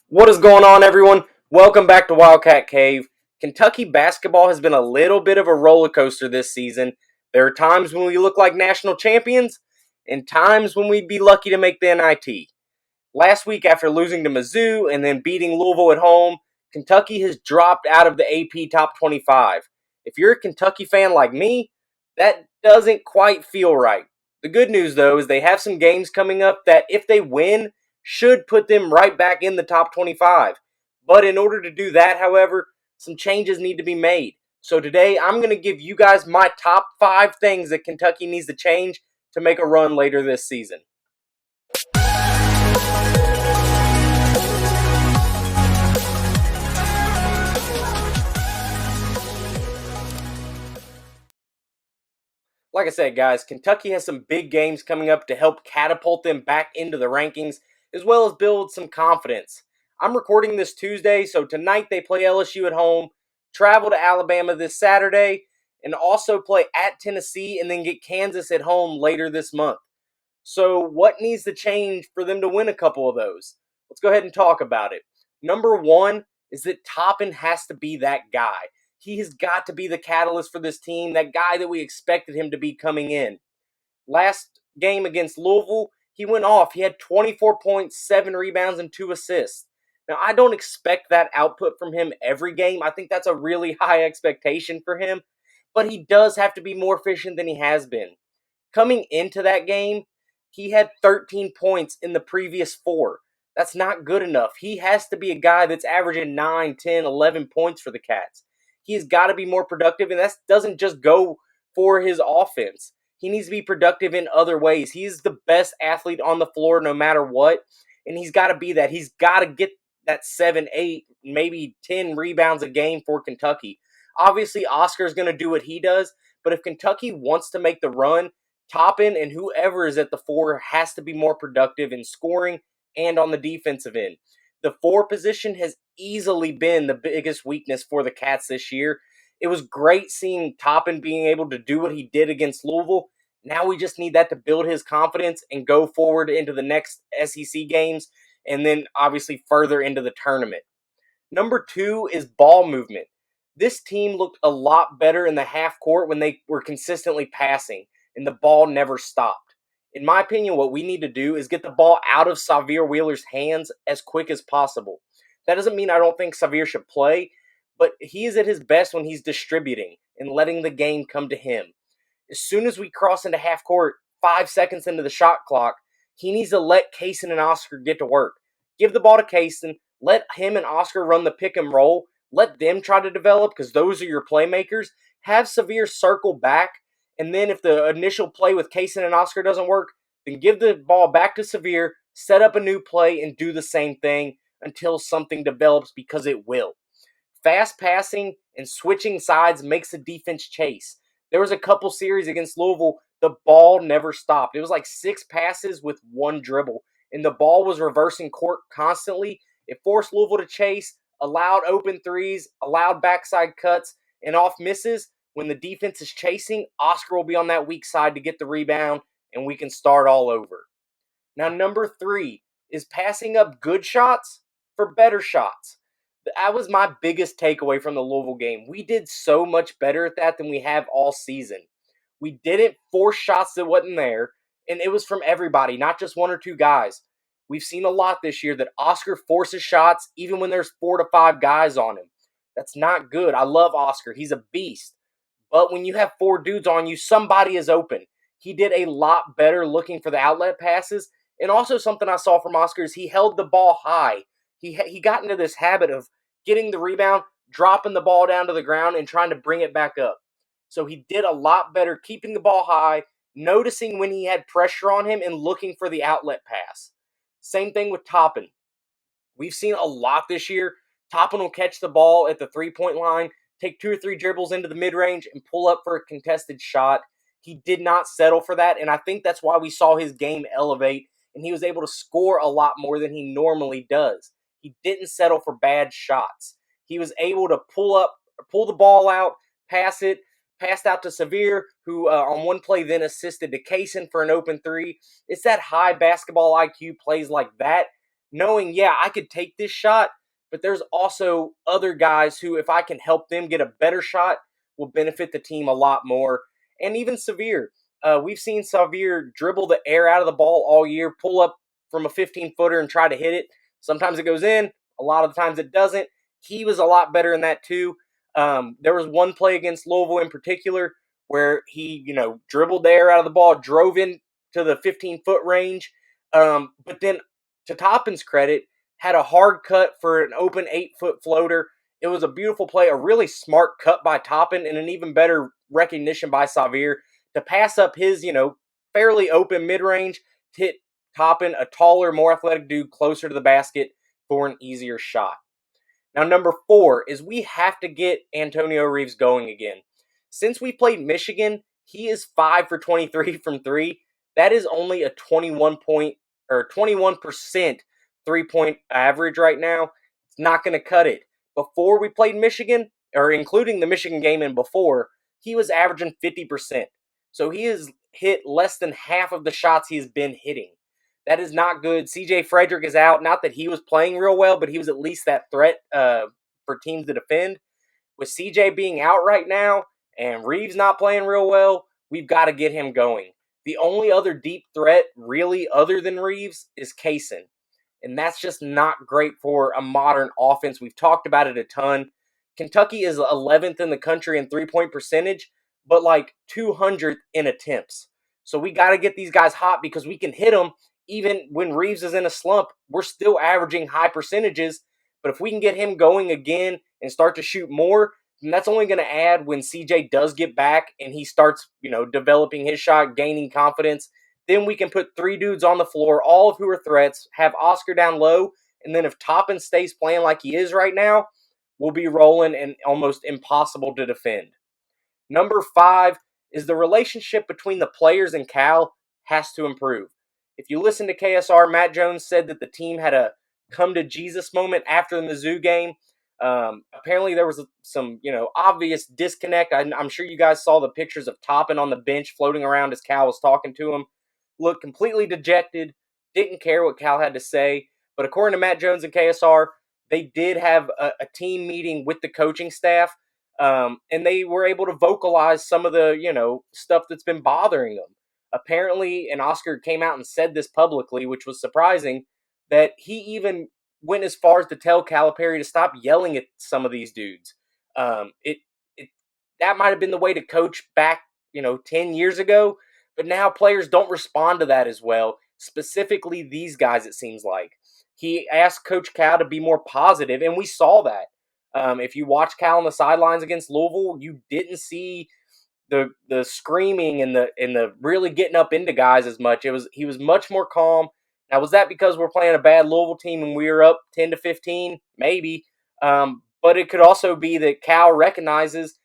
What is going on, everyone? Welcome back to Wildcat Cave. Kentucky basketball has been a little bit of a roller coaster this season. There are times when we look like national champions and times when we'd be lucky to make the NIT. Last week, after losing to Mizzou and then beating Louisville at home, Kentucky has dropped out of the AP Top 25. If you're a Kentucky fan like me, that doesn't quite feel right. The good news, though, is they have some games coming up that, if they win, should put them right back in the top 25. But in order to do that, however, some changes need to be made. So today, I'm going to give you guys my top 5 things that Kentucky needs to change to make a run later this season. Like I said, guys, Kentucky has some big games coming up to help catapult them back into the rankings, as well as build some confidence. I'm recording this Tuesday, so tonight they play LSU at home, travel to Alabama this Saturday, and also play at Tennessee and then get Kansas at home later this month. So what needs to change for them to win a couple of those? Let's go ahead and talk about it. Number one is that Toppin has to be that guy. He has got to be the catalyst for this team, that guy that we expected him to be coming in. Last game against Louisville, he went off. He had 24 points, 7 rebounds, and 2 assists. Now, I don't expect that output from him every game. I think that's a really high expectation for him, but he does have to be more efficient than he has been. Coming into that game, he had 13 points in the previous 4. That's not good enough. He has to be a guy that's averaging 9, 10, 11 points for the Cats. He's got to be more productive, and that doesn't just go for his offense. He needs to be productive in other ways. He's the best athlete on the floor no matter what, and he's got to be that. He's got to get that 7, 8, maybe 10 rebounds a game for Kentucky. Obviously, Oscar's going to do what he does, but if Kentucky wants to make the run, Toppin and whoever is at the 4 has to be more productive in scoring and on the defensive end. The 4 position has easily been the biggest weakness for the Cats this year. It was great seeing Toppin being able to do what he did against Louisville. Now we just need that to build his confidence and go forward into the next SEC games and then obviously further into the tournament. Number 2 is ball movement. This team looked a lot better in the half court when they were consistently passing and the ball never stopped. In my opinion, what we need to do is get the ball out of Sahvir Wheeler's hands as quick as possible. That doesn't mean I don't think Sahvir should play, but he is at his best when he's distributing and letting the game come to him. As soon as we cross into half court, 5 seconds into the shot clock, he needs to let Kaysen and Oscar get to work. Give the ball to Kaysen, let him and Oscar run the pick and roll, let them try to develop because those are your playmakers. Have Sahvir circle back, and then if the initial play with Kaysen and Oscar doesn't work, then give the ball back to Sahvir, set up a new play, and do the same thing until something develops, because it will. Fast passing and switching sides makes the defense chase. There was a couple series against Louisville, the ball never stopped. It was like 6 passes with 1 dribble, and the ball was reversing court constantly. It forced Louisville to chase, allowed open threes, allowed backside cuts, and off misses. When the defense is chasing, Oscar will be on that weak side to get the rebound, and we can start all over. Now, number 3 is passing up good shots for better shots. That was my biggest takeaway from the Louisville game. We did so much better at that than we have all season. We didn't force shots that wasn't there, and it was from everybody, not just 1 or 2 guys. We've seen a lot this year that Oscar forces shots even when there's 4 to 5 guys on him. That's not good. I love Oscar. He's a beast. But when you have 4 dudes on you, somebody is open. He did a lot better looking for the outlet passes. And also something I saw from Oscar is he held the ball high. He got into this habit of getting the rebound, dropping the ball down to the ground, and trying to bring it back up. So he did a lot better keeping the ball high, noticing when he had pressure on him, and looking for the outlet pass. Same thing with Toppin. We've seen a lot this year. Toppin will catch the ball at the 3-point line, take 2 or 3 dribbles into the mid-range, and pull up for a contested shot. He did not settle for that, and I think that's why we saw his game elevate, and he was able to score a lot more than he normally does. He didn't settle for bad shots. He was able to pull the ball out, pass it, passed out to Sahvir, who on one play then assisted to Kaysen for an open 3. It's that high basketball IQ plays like that. knowing, yeah, I could take this shot, but there's also other guys who, if I can help them get a better shot, will benefit the team a lot more. And even Severe. We've seen Severe dribble the air out of the ball all year, pull up from a 15-footer and try to hit it. Sometimes it goes in. A lot of the times it doesn't. He was a lot better in that too. There was one play against Louisville in particular where he, dribbled the air out of the ball, drove in to the 15-foot range, but then, to Toppin's credit, had a hard cut for an open 8-foot floater. It was a beautiful play, a really smart cut by Toppin, and an even better recognition by Xavier to pass up his, fairly open mid-range to hit Toppin, a taller, more athletic dude, closer to the basket for an easier shot. Now, number 4 is we have to get Antonio Reeves going again. Since we played Michigan, he is 5 for 23 from 3. That is only a 21% three-point average right now. It's not going to cut it. Before we played Michigan, or including the Michigan game and before, he was averaging 50%. So he has hit less than half of the shots he's been hitting. That is not good. CJ Frederick is out. Not that he was playing real well, but he was at least that threat for teams to defend. With CJ being out right now and Reeves not playing real well, we've got to get him going. The only other deep threat, really, other than Reeves, is Kaysen. And that's just not great for a modern offense. We've talked about it a ton. Kentucky is 11th in the country in three-point percentage, but like 200th in attempts. So we got to get these guys hot because we can hit them even when Reeves is in a slump. We're still averaging high percentages, but if we can get him going again and start to shoot more, then that's only going to add when CJ does get back and he starts, developing his shot, gaining confidence. Then we can put 3 dudes on the floor, all of who are threats, have Oscar down low, and then if Toppin stays playing like he is right now, we'll be rolling and almost impossible to defend. Number 5 is the relationship between the players and Cal has to improve. If you listen to KSR, Matt Jones said that the team had a come-to-Jesus moment after the Mizzou game. Apparently there was some, obvious disconnect. I'm sure you guys saw the pictures of Toppin on the bench floating around as Cal was talking to him. Looked completely dejected, didn't care what Cal had to say. But according to Matt Jones and KSR, they did have a team meeting with the coaching staff, and they were able to vocalize some of the, stuff that's been bothering them. Apparently, and Oscar came out and said this publicly, which was surprising, that he even went as far as to tell Calipari to stop yelling at some of these dudes. It that might have been the way to coach back, 10 years ago, but now players don't respond to that as well. Specifically, these guys, it seems like. He asked Coach Cal to be more positive, and we saw that. If you watch Cal on the sidelines against Louisville, you didn't see the screaming and the really getting up into guys as much. He was much more calm. Now, was that because we're playing a bad Louisville team and we were up 10-15? Maybe. But it could also be that Cal recognizes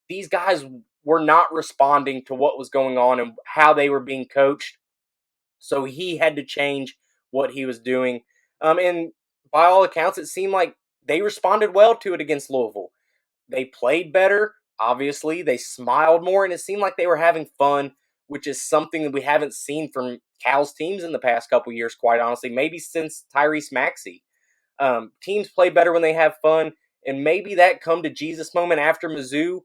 these guys were not responding to what was going on and how they were being coached. So he had to change what he was doing. And by all accounts, it seemed like they responded well to it against Louisville. They played better, obviously. They smiled more, and it seemed like they were having fun, which is something that we haven't seen from Cal's teams in the past couple years, quite honestly. Maybe since Tyrese Maxey. Teams play better when they have fun, and maybe that come to Jesus moment after Mizzou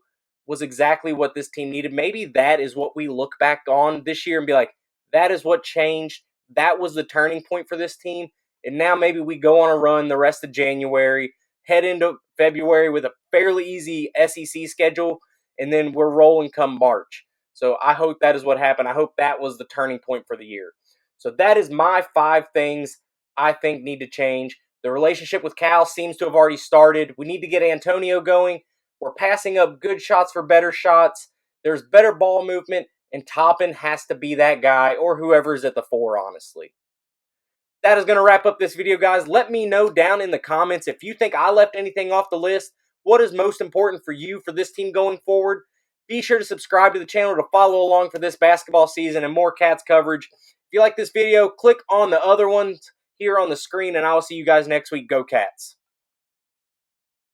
was exactly what this team needed. Maybe that is what we look back on this year and be like, that is what changed. That was the turning point for this team. And now maybe we go on a run the rest of January, head into February with a fairly easy SEC schedule, and then we're rolling come March. So I hope that is what happened. I hope that was the turning point for the year. So that is my 5 things I think need to change. The relationship with Cal seems to have already started. We need to get Antonio going. We're passing up good shots for better shots. There's better ball movement, and Toppin has to be that guy, or whoever's at the 4, honestly. That is going to wrap up this video, guys. Let me know down in the comments if you think I left anything off the list. What is most important for you for this team going forward? Be sure to subscribe to the channel to follow along for this basketball season and more Cats coverage. If you like this video, click on the other ones here on the screen, and I will see you guys next week. Go Cats!